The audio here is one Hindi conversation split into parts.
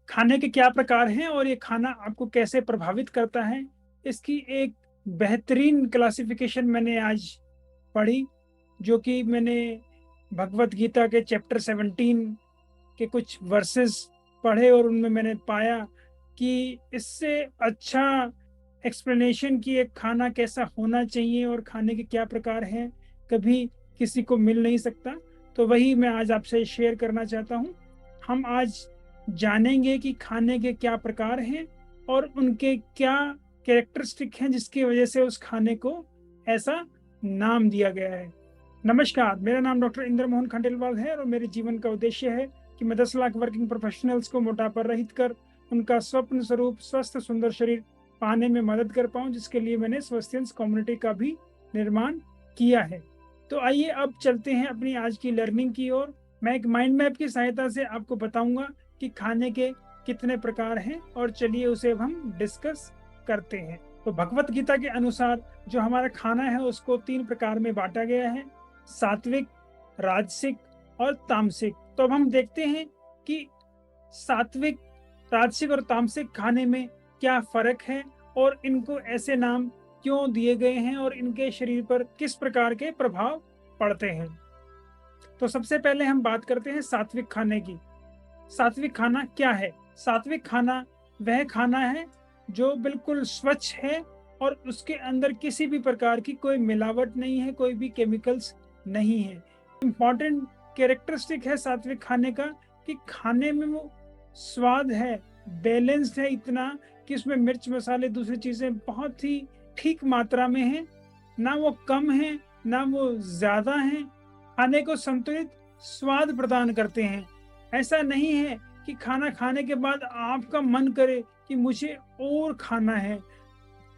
खाने के क्या प्रकार हैं और ये खाना आपको कैसे प्रभावित करता है, इसकी एक बेहतरीन क्लासिफिकेशन मैंने आज पढ़ी, जो कि मैंने भगवत गीता के चैप्टर 17 के कुछ वर्सेस पढ़े और उनमें मैंने पाया कि इससे अच्छा एक्सप्लेनेशन कि एक खाना कैसा होना चाहिए और खाने के क्या प्रकार हैं, कभी किसी को मिल नहीं सकता। तो वही मैं आज आपसे शेयर करना चाहता हूँ। हम आज जानेंगे कि खाने के क्या प्रकार हैं और उनके क्या कैरेक्टरिस्टिक हैं जिसकी वजह से उस खाने को ऐसा नाम दिया गया है। नमस्कार, मेरा नाम डॉक्टर इंद्र मोहन खंडेलवाल है और मेरे जीवन का उद्देश्य है कि मैं 10 लाख वर्किंग प्रोफेशनल्स को मोटापा रहित कर उनका स्वप्न स्वरूप स्वस्थ सुंदर शरीर पाने में मदद कर पाऊं, जिसके लिए मैंने स्वस्थ्यंस कम्युनिटी का भी निर्माण किया है। तो आइए अब चलते हैं अपनी आज की लर्निंग की ओर। मैं एक माइंड मैप की सहायता से आपको बताऊंगा कि खाने के कितने प्रकार हैं और चलिए उसे अब हम डिस्कस करते हैं। तो भगवत गीता के अनुसार जो हमारा खाना है उसको 3 प्रकार में बांटा गया है, सात्विक, राजसिक और तामसिक। तो अब हम देखते हैं कि सात्विक, राजसिक और तामसिक खाने में क्या फर्क है और इनको ऐसे नाम क्यों दिए गए हैं और इनके शरीर पर किस प्रकार के प्रभाव पड़ते हैं। तो सबसे पहले हम बात करते हैं सात्विक खाने की। सात्विक खाना क्या है? सात्विक खाना वह खाना है जो बिल्कुल स्वच्छ है और उसके अंदर किसी भी प्रकार की कोई मिलावट नहीं है, कोई भी केमिकल्स नहीं है। इम्पॉर्टेंट कैरेक्टरिस्टिक है सात्विक खाने का कि खाने में वो स्वाद है, बैलेंस्ड है, इतना कि उसमें मिर्च मसाले दूसरी चीजें बहुत ही ठीक मात्रा में हैं, ना वो कम है ना वो ज्यादा है। खाने को संतुलित स्वाद प्रदान करते हैं। ऐसा नहीं है कि खाना खाने के बाद आपका मन करे कि मुझे और खाना है,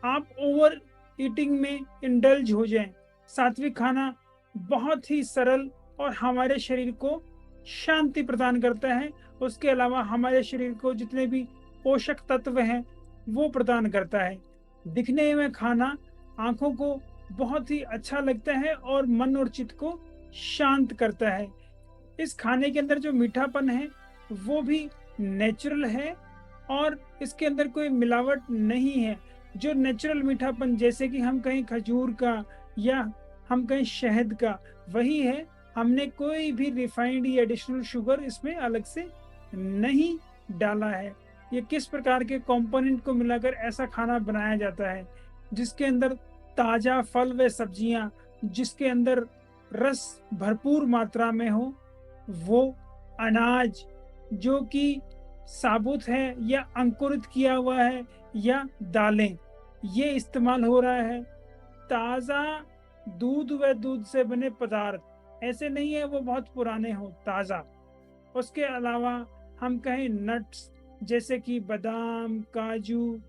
आप ओवर ईटिंग में इंडल्ज हो जाएं। सात्विक खाना बहुत ही सरल और हमारे शरीर को शांति प्रदान करता है। उसके अलावा हमारे शरीर को जितने भी पोषक तत्व हैं वो प्रदान करता है। दिखने में खाना आंखों को बहुत ही अच्छा लगता है और मन और चित्त को शांत करता है। इस खाने के अंदर जो मीठापन है वो भी नेचुरल है और इसके अंदर कोई मिलावट नहीं है। जो नेचुरल मीठापन जैसे कि हम कहीं खजूर का या हम कहीं शहद का, वही है। हमने कोई भी रिफाइंड या एडिशनल शुगर इसमें अलग से नहीं डाला है। ये किस प्रकार के कंपोनेंट को मिलाकर ऐसा खाना बनाया जाता है जिसके अंदर ताजा फल व सब्जियां, जिसके अंदर रस भरपूर मात्रा में हो, वो अनाज जो कि साबुत है या अंकुरित किया हुआ है या दालें, ये इस्तेमाल हो रहा है। ताज़ा दूध व दूध से बने पदार्थ, ऐसे नहीं है वो बहुत पुराने हो, ताज़ा। उसके अलावा हम कहें नट्स जैसे कि बादाम, काजू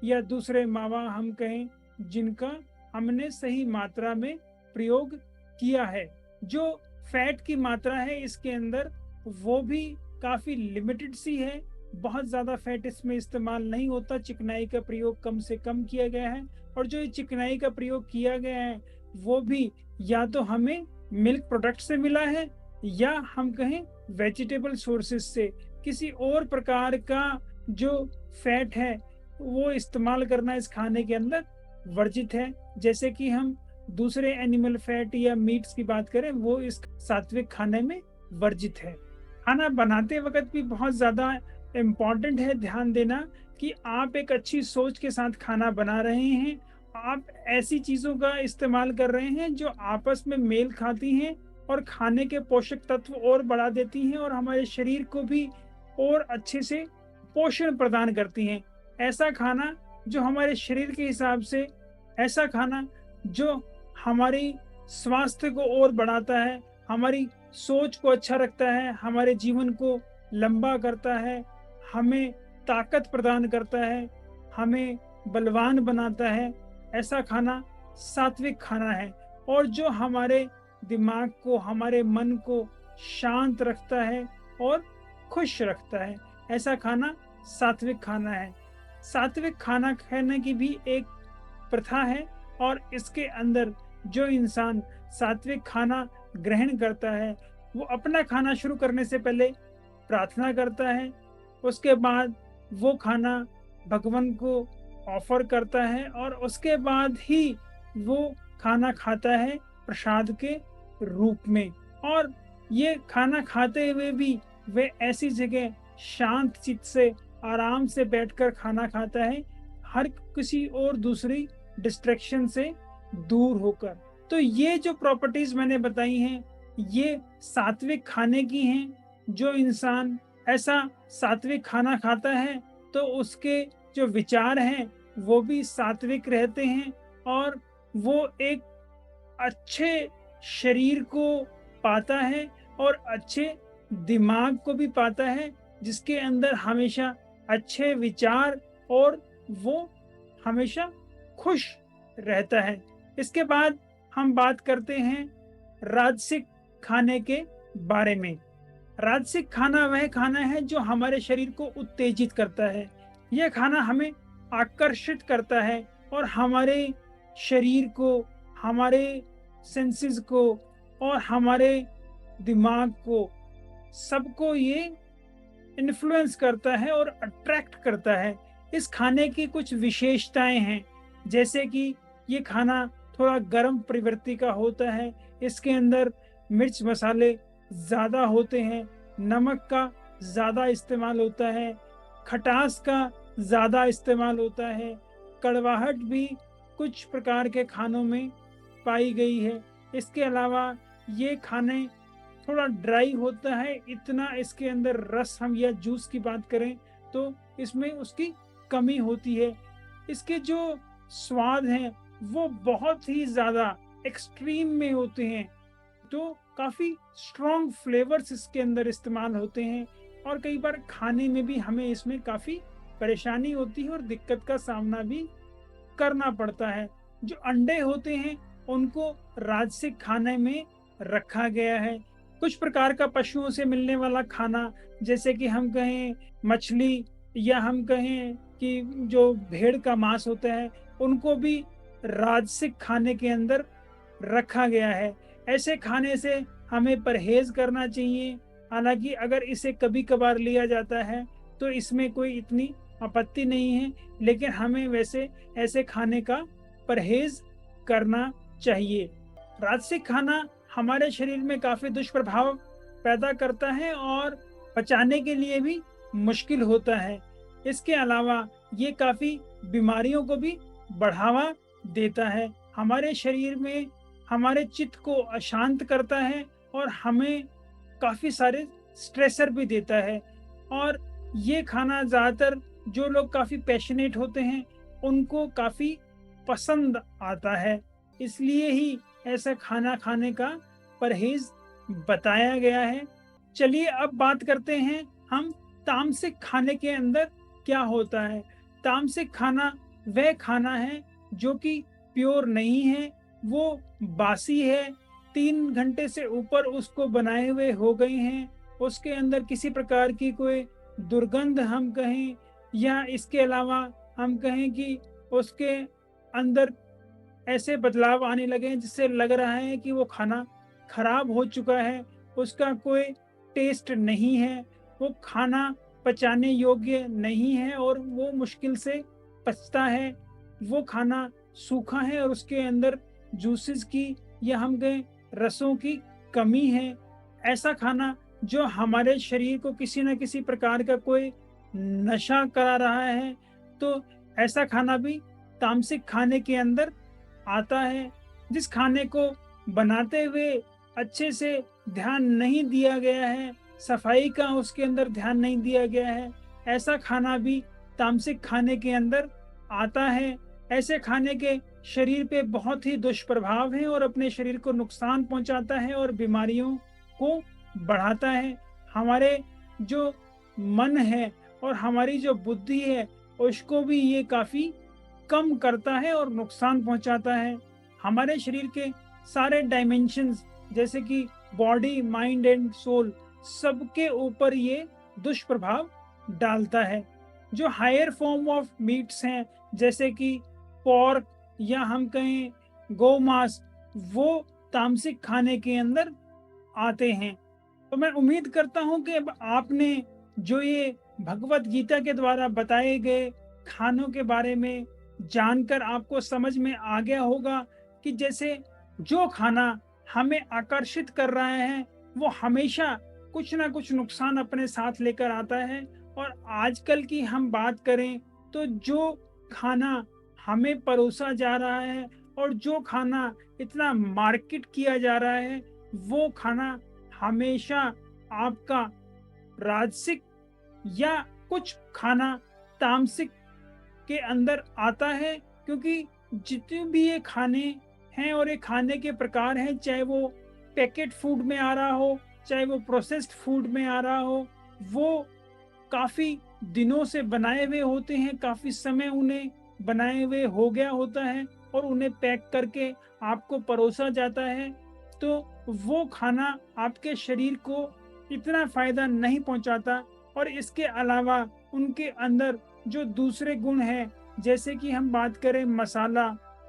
या दूसरे मावा हम कहें, जिनका हमने सही मात्रा में प्रयोग किया है। जो फैट की मात्रा है इसके अंदर वो भी काफ़ी लिमिटेड सी है, बहुत ज़्यादा फैट इसमें इस्तेमाल नहीं होता। चिकनाई का प्रयोग कम से कम किया गया है और जो ये चिकनाई का प्रयोग किया गया है वो भी या तो हमें मिल्क प्रोडक्ट से मिला है या हम कहें वेजिटेबल सोर्सेज से। किसी और प्रकार का जो फैट है वो इस्तेमाल करना इस खाने के अंदर वर्जित है। जैसे कि हम दूसरे एनिमल फैट या मीट्स की बात करें, वो इस सात्विक खाने में वर्जित है। खाना बनाते वक्त भी बहुत ज़्यादा इम्पॉर्टेंट है ध्यान देना कि आप एक अच्छी सोच के साथ खाना बना रहे हैं। आप ऐसी चीज़ों का इस्तेमाल कर रहे हैं जो आपस में मेल खाती हैं और खाने के पोषक तत्व और बढ़ा देती हैं और हमारे शरीर को भी और अच्छे से पोषण प्रदान करती हैं। ऐसा खाना जो हमारे शरीर के हिसाब से, ऐसा खाना जो हमारी स्वास्थ्य को और बढ़ाता है, हमारी सोच को अच्छा रखता है, हमारे जीवन को लंबा करता है, हमें ताकत प्रदान करता है, हमें बलवान बनाता है, ऐसा खाना सात्विक खाना है। और जो हमारे दिमाग को, हमारे मन को शांत रखता है और खुश रखता है, ऐसा खाना सात्विक खाना है। सात्विक खाना खाने की भी एक प्रथा है और इसके अंदर जो इंसान सात्विक खाना ग्रहण करता है वो अपना खाना शुरू करने से पहले प्रार्थना करता है, उसके बाद वो खाना भगवान को ऑफर करता है और उसके बाद ही वो खाना खाता है प्रसाद के रूप में। और ये खाना खाते हुए भी वे ऐसी जगह शांत चित्त से आराम से बैठकर खाना खाता है, हर किसी और दूसरी डिस्ट्रैक्शन से दूर होकर। तो ये जो प्रॉपर्टीज मैंने बताई हैं, ये सात्विक खाने की हैं। जो इंसान ऐसा सात्विक खाना खाता है तो उसके जो विचार हैं वो भी सात्विक रहते हैं और वो एक अच्छे शरीर को पाता है और अच्छे दिमाग को भी पाता है, जिसके अंदर हमेशा अच्छे विचार और वो हमेशा खुश रहता है। इसके बाद हम बात करते हैं राजसिक खाने के बारे में। राजसिक खाना वह खाना है जो हमारे शरीर को उत्तेजित करता है। यह खाना हमें आकर्षित करता है और हमारे शरीर को, हमारे सेंसेस को और हमारे दिमाग को, सबको ये इन्फ्लुएंस करता है और अट्रैक्ट करता है। इस खाने की कुछ विशेषताएं हैं, जैसे कि ये खाना थोड़ा गर्म प्रवृत्ति का होता है, इसके अंदर मिर्च मसाले ज़्यादा होते हैं, नमक का ज़्यादा इस्तेमाल होता है, खटास का ज़्यादा इस्तेमाल होता है, कड़वाहट भी कुछ प्रकार के खानों में पाई गई है। इसके अलावा ये खाने थोड़ा ड्राई होता है, इतना इसके अंदर रस, हम या जूस की बात करें तो इसमें उसकी कमी होती है। इसके जो स्वाद हैं वो बहुत ही ज़्यादा एक्सट्रीम में होते हैं, तो काफ़ी स्ट्रॉन्ग फ्लेवर्स इसके अंदर इस्तेमाल होते हैं और कई बार खाने में भी हमें इसमें काफ़ी परेशानी होती है और दिक्कत का सामना भी करना पड़ता है। जो अंडे होते हैं उनको राजसिक खाने में रखा गया है। कुछ प्रकार का पशुओं से मिलने वाला खाना, जैसे कि हम कहें मछली या हम कहें कि जो भेड़ का मांस होता है, उनको भी राजसिक खाने के अंदर रखा गया है। ऐसे खाने से हमें परहेज करना चाहिए। हालांकि अगर इसे कभी कभार लिया जाता है तो इसमें कोई इतनी आपत्ति नहीं है, लेकिन हमें वैसे ऐसे खाने का परहेज करना चाहिए। राजसिक खाना हमारे शरीर में काफ़ी दुष्प्रभाव पैदा करता है और पचाने के लिए भी मुश्किल होता है। इसके अलावा ये काफ़ी बीमारियों को भी बढ़ावा देता है। हमारे शरीर में हमारे चित्त को अशांत करता है और हमें काफ़ी सारे स्ट्रेसर भी देता है। और ये खाना ज़्यादातर जो लोग काफ़ी पैशनेट होते हैं उनको काफ़ी पसंद आता है, इसलिए ही ऐसा खाना खाने का परहेज बताया गया है। चलिए अब बात करते हैं हम तामसिक खाने के अंदर क्या होता है। तामसिक खाना वह खाना है जो कि प्योर नहीं है, वो बासी है, 3 घंटे से ऊपर उसको बनाए हुए हो गए हैं, उसके अंदर किसी प्रकार की कोई दुर्गंध हम कहें या इसके अलावा हम कहें कि उसके अंदर ऐसे बदलाव आने लगे हैं जिससे लग रहा है कि वो खाना खराब हो चुका है, उसका कोई टेस्ट नहीं है, वो खाना पचाने योग्य नहीं है और वो मुश्किल से पचता है, वो खाना सूखा है और उसके अंदर जूसेस की या हम कहें रसों की कमी है। ऐसा खाना जो हमारे शरीर को किसी न किसी प्रकार का कोई नशा करा रहा है, तो ऐसा खाना भी तामसिक खाने के अंदर आता है। जिस खाने को बनाते हुए अच्छे से ध्यान नहीं दिया गया है, सफाई का उसके अंदर ध्यान नहीं दिया गया है, ऐसा खाना भी तामसिक खाने के अंदर आता है। ऐसे खाने के शरीर पे बहुत ही दुष्प्रभाव हैं और अपने शरीर को नुकसान पहुंचाता है और बीमारियों को बढ़ाता है। हमारे जो मन है और हमारी जो बुद्धि है उसको भी ये काफ़ी कम करता है और नुकसान पहुंचाता है। हमारे शरीर के सारे डायमेंशंस जैसे कि बॉडी, माइंड एंड सोल, सबके ऊपर ये दुष्प्रभाव डालता है। जो हायर फॉर्म ऑफ मीट्स हैं जैसे कि पोर्क या हम कहें गौ मांस, वो तामसिक खाने के अंदर आते हैं। तो मैं उम्मीद करता हूं कि अब आपने जो ये भगवत गीता के द्वारा बताए गए खानों के बारे में जानकर आपको समझ में आ गया होगा कि जैसे जो खाना हमें आकर्षित कर रहा है वो हमेशा कुछ ना कुछ नुकसान अपने साथ लेकर आता है। और आजकल की हम बात करें तो जो खाना हमें परोसा जा रहा है और जो खाना इतना मार्केट किया जा रहा है वो खाना हमेशा आपका राजसिक या कुछ खाना तामसिक के अंदर आता है। क्योंकि जितने भी ये खाने हैं और ये खाने के प्रकार हैं, चाहे वो पैकेट फूड में आ रहा हो, चाहे वो प्रोसेस्ड फूड में आ रहा हो, वो काफ़ी दिनों से बनाए हुए होते हैं, काफ़ी समय उन्हें बनाए हुए हो गया होता है और उन्हें पैक करके आपको परोसा जाता है। तो वो खाना आपके शरीर को इतना फ़ायदा नहीं पहुंचाता। और इसके अलावा उनके अंदर जो दूसरे गुण हैं, जैसे कि हम बात करें मसाला,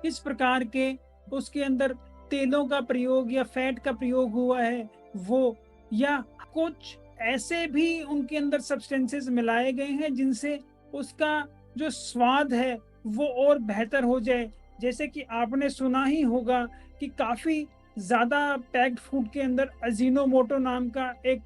इस प्रकार के उसके अंदर तेलों का प्रयोग या फैट का प्रयोग हुआ है वो, या कुछ ऐसे भी उनके अंदर सब्सटेंसेस मिलाए गए हैं जिनसे उसका जो स्वाद है वो और बेहतर हो जाए। जैसे कि आपने सुना ही होगा कि काफ़ी ज़्यादा पैक्ड फूड के अंदर अजीनोमोटो नाम का एक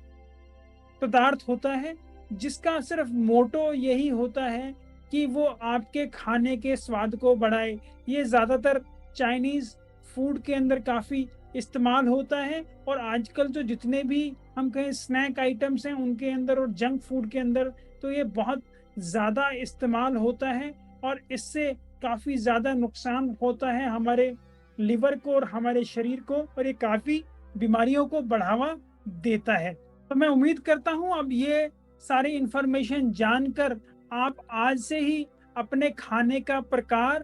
पदार्थ होता है, जिसका सिर्फ मोटो यही होता है कि वो आपके खाने के स्वाद को बढ़ाए। ये ज़्यादातर चाइनीज़ फूड के अंदर काफ़ी इस्तेमाल होता है और आजकल जो जितने भी हम कहें स्नैक आइटम्स हैं उनके अंदर और जंक फूड के अंदर तो ये बहुत ज़्यादा इस्तेमाल होता है और इससे काफ़ी ज़्यादा नुकसान होता है हमारे लिवर को और हमारे शरीर को, और ये काफ़ी बीमारियों को बढ़ावा देता है। तो मैं उम्मीद करता हूँ अब ये सारी इन्फॉर्मेशन जानकर आप आज से ही अपने खाने का प्रकार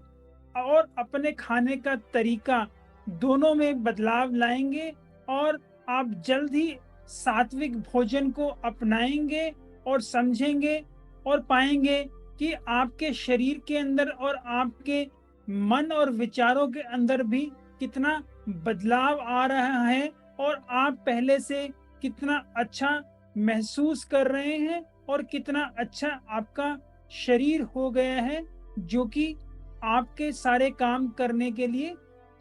और अपने खाने का तरीका दोनों में बदलाव लाएंगे और आप जल्द ही सात्विक भोजन को अपनाएंगे और समझेंगे और पाएंगे कि आपके शरीर के अंदर और आपके मन और विचारों के अंदर भी कितना बदलाव आ रहा है और आप पहले से कितना अच्छा महसूस कर रहे हैं और कितना अच्छा आपका शरीर हो गया है, जो कि आपके सारे काम करने के लिए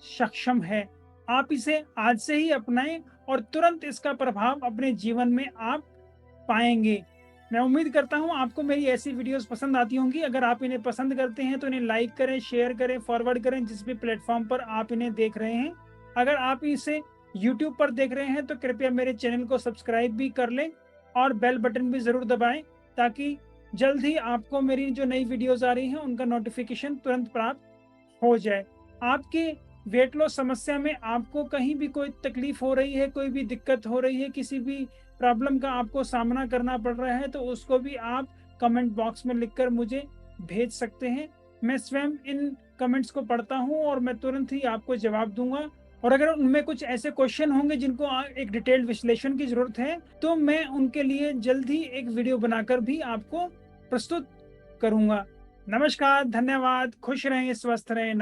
सक्षम है। आप इसे आज से ही अपनाएं और तुरंत इसका प्रभाव अपने जीवन में आप पाएंगे। मैं उम्मीद करता हूँ आपको मेरी ऐसी वीडियोस पसंद आती होंगी। अगर आप इन्हें पसंद करते हैं तो इन्हें लाइक करें, शेयर करें, फॉरवर्ड करें जिस भी प्लेटफॉर्म पर आप इन्हें देख रहे हैं। अगर आप इसे यूट्यूब पर देख रहे हैं तो कृपया मेरे चैनल को सब्सक्राइब भी कर लें और बेल बटन भी ज़रूर दबाएं, ताकि जल्द ही आपको मेरी जो नई वीडियोस आ रही हैं उनका नोटिफिकेशन तुरंत प्राप्त हो जाए। आपके वेट लॉस समस्या में आपको कहीं भी कोई तकलीफ हो रही है, कोई भी दिक्कत हो रही है, किसी भी प्रॉब्लम का आपको सामना करना पड़ रहा है, तो उसको भी आप कमेंट बॉक्स में लिखकर मुझे भेज सकते हैं। मैं स्वयं इन कमेंट्स को पढ़ता हूं और मैं तुरंत ही आपको जवाब दूंगा। और अगर उनमें कुछ ऐसे क्वेश्चन होंगे जिनको एक डिटेल्ड विश्लेषण की जरूरत है तो मैं उनके लिए जल्द ही एक वीडियो बनाकर भी आपको प्रस्तुत करूंगा। नमस्कार, धन्यवाद, खुश रहें, स्वस्थ रहें।